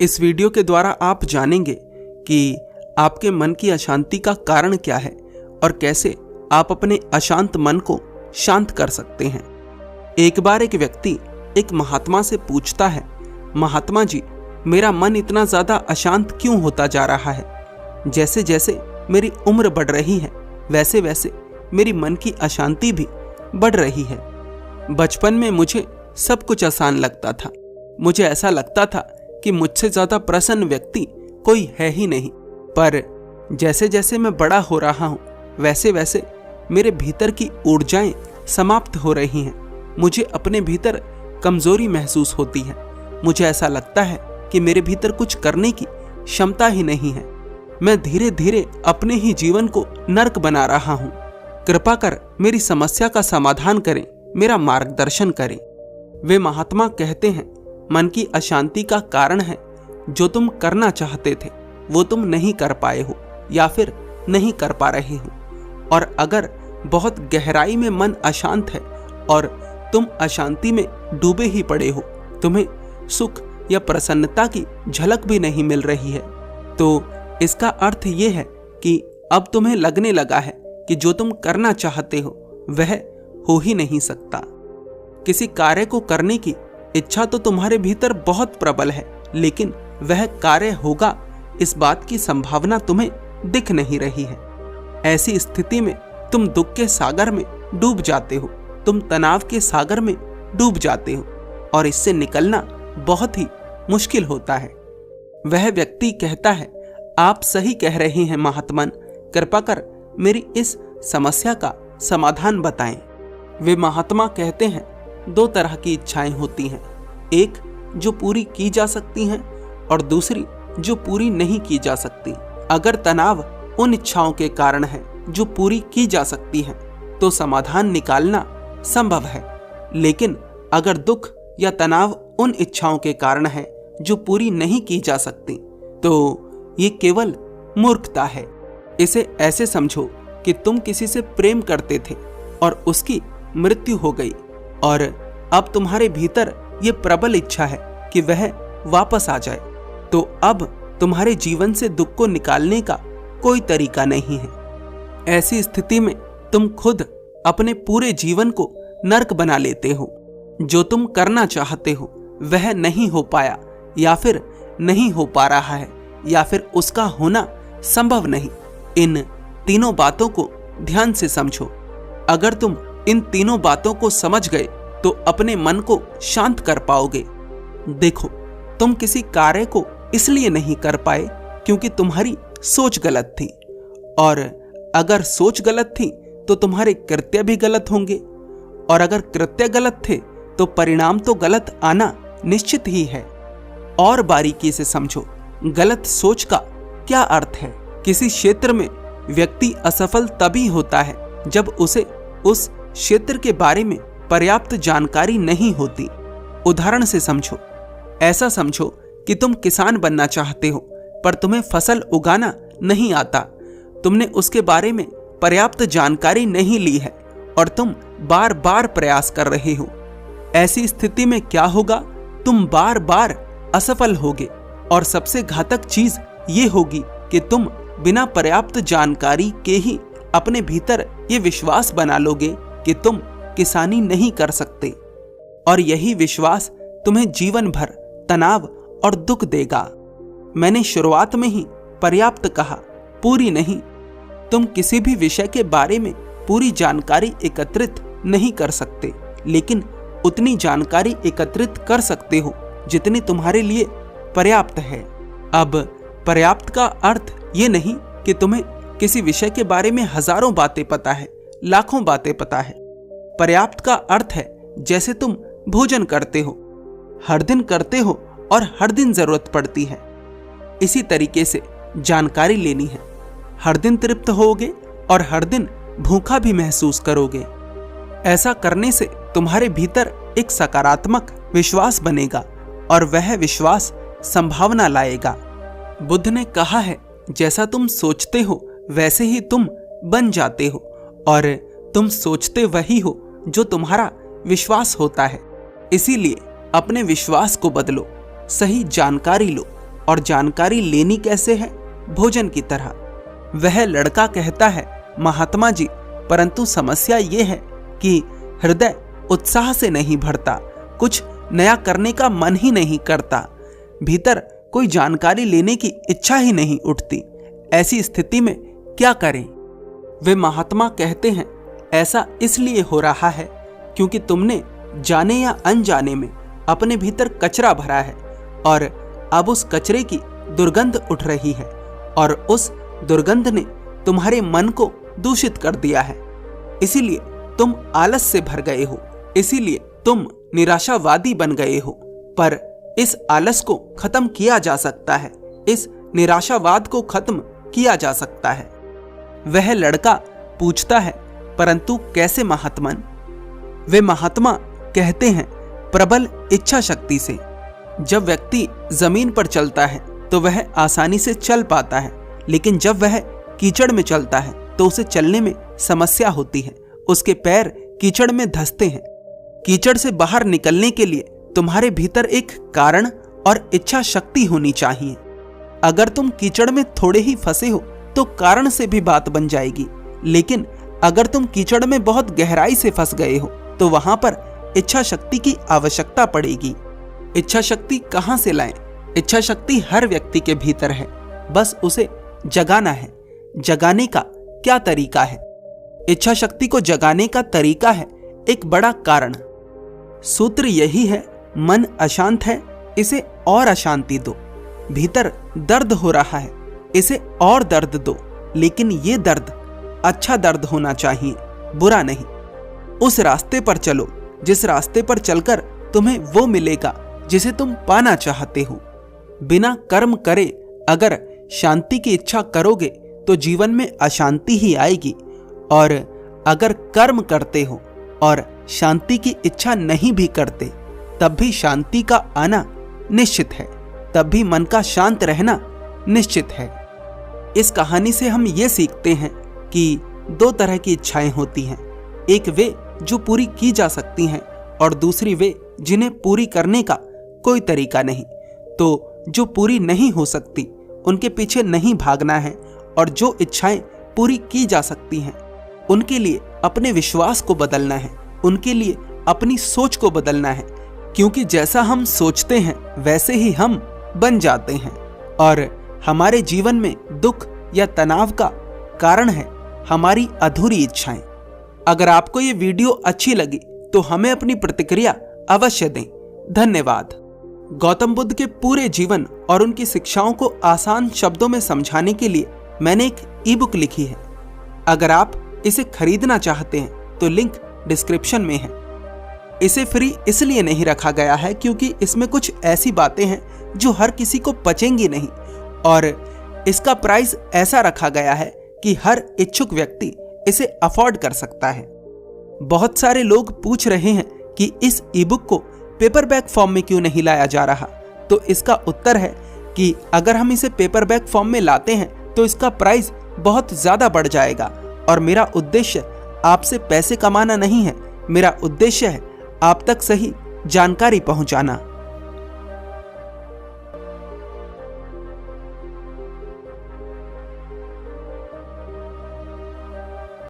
इस वीडियो के द्वारा आप जानेंगे कि आपके मन की अशांति का कारण क्या है और कैसे आप अपने अशांत मन को शांत कर सकते हैं। एक बार एक व्यक्ति एक महात्मा से पूछता है, महात्मा जी, मेरा मन इतना ज्यादा अशांत क्यों होता जा रहा है? जैसे जैसे मेरी उम्र बढ़ रही है वैसे वैसे मेरी मन की अशांति भी बढ़ रही है। बचपन में मुझे सब कुछ आसान लगता था। मुझे ऐसा लगता था कि मुझसे ज्यादा प्रसन्न व्यक्ति कोई है ही नहीं। पर जैसे जैसे मैं बड़ा हो रहा हूँ वैसे वैसे मेरे भीतर की ऊर्जाएं समाप्त हो रही हैं। मुझे अपने भीतर कमजोरी महसूस होती है। मुझे ऐसा लगता है कि मेरे भीतर कुछ करने की क्षमता ही नहीं है। मैं धीरे धीरे अपने ही जीवन को नर्क बना रहा हूँ। कृपा कर मेरी समस्या का समाधान करें, मेरा मार्गदर्शन करें। वे महात्मा कहते हैं, मन की अशांति का कारण है जो तुम करना चाहते थे वो तुम नहीं कर पाए हो या फिर नहीं कर पा रहे हो। और अगर बहुत गहराई में मन अशांत है और तुम अशांति में डूबे ही पड़े हो, तुम्हें सुख या प्रसन्नता की झलक भी नहीं मिल रही है, तो इसका अर्थ ये है कि अब तुम्हें लगने लगा है कि जो तुम करना चाहते हो वह हो ही नहीं सकता। किसी कार्य को करने की इच्छा तो तुम्हारे भीतर बहुत प्रबल है, लेकिन वह कार्य होगा इस बात की संभावना तुम्हें दिख नहीं रही है। ऐसी स्थिति में तुम दुख के सागर में डूब जाते हो, तुम तनाव के सागर में डूब जाते हो और इससे निकलना बहुत ही मुश्किल होता है। वह व्यक्ति कहता है, आप सही कह रहे हैं महात्मन, कृपा कर मेरी इस समस्या का समाधान बताएं। वे महात्मा कहते हैं, दो तरह की इच्छाएं होती हैं, एक जो पूरी की जा सकती हैं और दूसरी जो पूरी नहीं की जा सकती। अगर तनाव उन इच्छाओं के कारण है जो पूरी की जा सकती हैं तो समाधान निकालना संभव है, लेकिन अगर दुख या तनाव उन इच्छाओं के कारण है जो पूरी नहीं की जा सकती तो ये केवल मूर्खता है। इसे ऐसे समझो कि तुम किसी से प्रेम करते थे और उसकी मृत्यु हो गई और अब तुम्हारे भीतर ये प्रबल इच्छा है कि वह वापस आ जाए, तो अब तुम्हारे जीवन से दुख को निकालने का कोई तरीका नहीं है। ऐसी स्थिति में तुम खुद अपने पूरे जीवन को नर्क बना लेते हो। जो तुम करना चाहते हो वह नहीं हो पाया या फिर नहीं हो पा रहा है या फिर उसका होना संभव नहीं। इन तीनों बातों को ध्यान से समझो। अगर तुम इन तीनों बातों को समझ गए तो अपने मन को शांत कर पाओगे। देखो, तुम किसी कार्य को इसलिए नहीं कर पाए क्योंकि तुम्हारी सोच गलत थी, और अगर सोच गलत थी तो तुम्हारे कृत्य भी गलत होंगे, और अगर कृत्य गलत थे तो परिणाम तो गलत आना निश्चित ही है। और बारीकी से समझो, गलत सोच का क्या अर्थ है। किसी क्षेत्र में व्यक्ति असफल तभी होता है जब उसे उस क्षेत्र के बारे में पर्याप्त जानकारी नहीं होती। उदाहरण से समझो, ऐसा समझो कि तुम किसान बनना चाहते हो पर तुम्हें फसल उगाना नहीं आता। तुमने उसके बारे में पर्याप्त जानकारी नहीं ली है और तुम बार बार प्रयास कर रहे हो। ऐसी स्थिति में क्या होगा, तुम बार बार असफल होगे और सबसे घातक चीज ये होगी कि तुम बिना पर्याप्त जानकारी के ही अपने भीतर ये विश्वास बना लोगे कि तुम किसानी नहीं कर सकते, और यही विश्वास तुम्हें जीवन भर तनाव और दुख देगा। मैंने शुरुआत में ही पर्याप्त कहा, पूरी नहीं। तुम किसी भी विषय के बारे में पूरी जानकारी एकत्रित नहीं कर सकते, लेकिन उतनी जानकारी एकत्रित कर सकते हो जितनी तुम्हारे लिए पर्याप्त है। अब पर्याप्त का अर्थ ये नहीं कि तुम्हें किसी विषय के बारे में हजारों बातें पता है, लाखों बातें पता है। पर्याप्त का अर्थ है जैसे तुम भोजन करते हो, हर दिन करते हो और हर दिन जरूरत पड़ती है। इसी तरीके से जानकारी लेनी है। हर दिन तृप्त होगे और हर दिन भूखा भी महसूस करोगे। ऐसा करने से तुम्हारे भीतर एक सकारात्मक विश्वास बनेगा और वह विश्वास संभावना लाएगा। बुद्ध ने कहा है, जैसा तुम सोचते हो वैसे ही तुम बन जाते हो, और तुम सोचते वही हो जो तुम्हारा विश्वास होता है। इसीलिए अपने विश्वास को बदलो, सही जानकारी लो, और जानकारी लेनी कैसे है? भोजन की तरह। वह लड़का कहता है, महात्मा जी, परंतु समस्या ये है कि हृदय उत्साह से नहीं भरता, कुछ नया करने का मन ही नहीं करता, भीतर कोई जानकारी लेने की इच्छा ही नहीं उठती। ऐसी स्थिति में क्या करें? वे महात्मा कहते हैं, ऐसा इसलिए हो रहा है क्योंकि तुमने जाने या अनजाने में अपने भीतर कचरा भरा है और अब उस कचरे की दुर्गंध उठ रही है और उस दुर्गंध ने तुम्हारे मन को दूषित कर दिया है। इसीलिए तुम आलस से भर गए हो, इसीलिए तुम निराशावादी बन गए हो। पर इस आलस को खत्म किया जा सकता है, इस निराशावाद को खत्म किया जा सकता है। वह लड़का पूछता है, परंतु कैसे महात्मन? वे महात्मा कहते हैं, प्रबल इच्छा शक्ति से। जब व्यक्ति जमीन पर चलता है तो वह आसानी से चल पाता है, लेकिन जब वह कीचड़ में चलता है तो उसे चलने में समस्या होती है, उसके पैर कीचड़ में धंसते हैं। कीचड़ से बाहर निकलने के लिए तुम्हारे भीतर एक कारण और इच्छा शक्ति होनी चाहिए। अगर तुम कीचड़ में थोड़े ही फंसे हो तो कारण से भी बात बन जाएगी, लेकिन अगर तुम कीचड़ में बहुत गहराई से फंस गए हो तो वहां पर इच्छा शक्ति की आवश्यकता पड़ेगी। इच्छा शक्ति कहां से लाएं? इच्छा शक्ति हर व्यक्ति के भीतर है, बस उसे जगाना है। जगाने का क्या तरीका है? इच्छा शक्ति को जगाने का तरीका है एक बड़ा कारण। सूत्र यही है, मन अशांत है, इसे और अशांति दो। भीतर दर्द हो रहा है, इसे और दर्द दो, लेकिन ये दर्द अच्छा दर्द होना चाहिए, बुरा नहीं। उस रास्ते पर चलो जिस रास्ते पर चलकर तुम्हें वो मिलेगा जिसे तुम पाना चाहते हो। बिना कर्म करे अगर शांति की इच्छा करोगे तो जीवन में अशांति ही आएगी, और अगर कर्म करते हो और शांति की इच्छा नहीं भी करते तब भी शांति का आना निश्चित है, तब भी मन का शांत रहना निश्चित है। इस कहानी से हम ये सीखते हैं कि दो तरह की इच्छाएं होती हैं, एक वे जो पूरी की जा सकती हैं और दूसरी वे जिन्हें पूरी करने का कोई तरीका नहीं। तो जो पूरी नहीं हो सकती उनके पीछे नहीं भागना है, और जो इच्छाएं पूरी की जा सकती हैं उनके लिए अपने विश्वास को बदलना है, उनके लिए अपनी सोच को बदलना है, क्योंकि जैसा हम सोचते हैं वैसे ही हम बन जाते हैं। और हमारे जीवन में दुख या तनाव का कारण है हमारी अधूरी इच्छाएं। अगर आपको ये वीडियो अच्छी लगी तो हमें अपनी प्रतिक्रिया अवश्य दें। धन्यवाद। गौतम बुद्ध के पूरे जीवन और उनकी शिक्षाओं को आसान शब्दों में समझाने के लिए मैंने एक ई-बुक लिखी है। अगर आप इसे खरीदना चाहते हैं तो लिंक डिस्क्रिप्शन में है। इसे फ्री इसलिए नहीं रखा गया है क्योंकि इसमें कुछ ऐसी बातें हैं जो हर किसी को पचेंगी नहीं, और इसका प्राइस ऐसा रखा गया है कि हर इच्छुक व्यक्ति इसे अफोर्ड कर सकता है। बहुत सारे लोग पूछ रहे हैं कि इस ई-बुक को पेपरबैक फॉर्म में क्यों नहीं लाया जा रहा, तो इसका उत्तर है कि अगर हम इसे पेपरबैक फॉर्म में लाते हैं तो इसका प्राइस बहुत ज़्यादा बढ़ जाएगा, और मेरा उद्देश्य आपसे पैसे कमाना नहीं है, मेरा उद्देश्य है आप तक सही जानकारी पहुंचाना।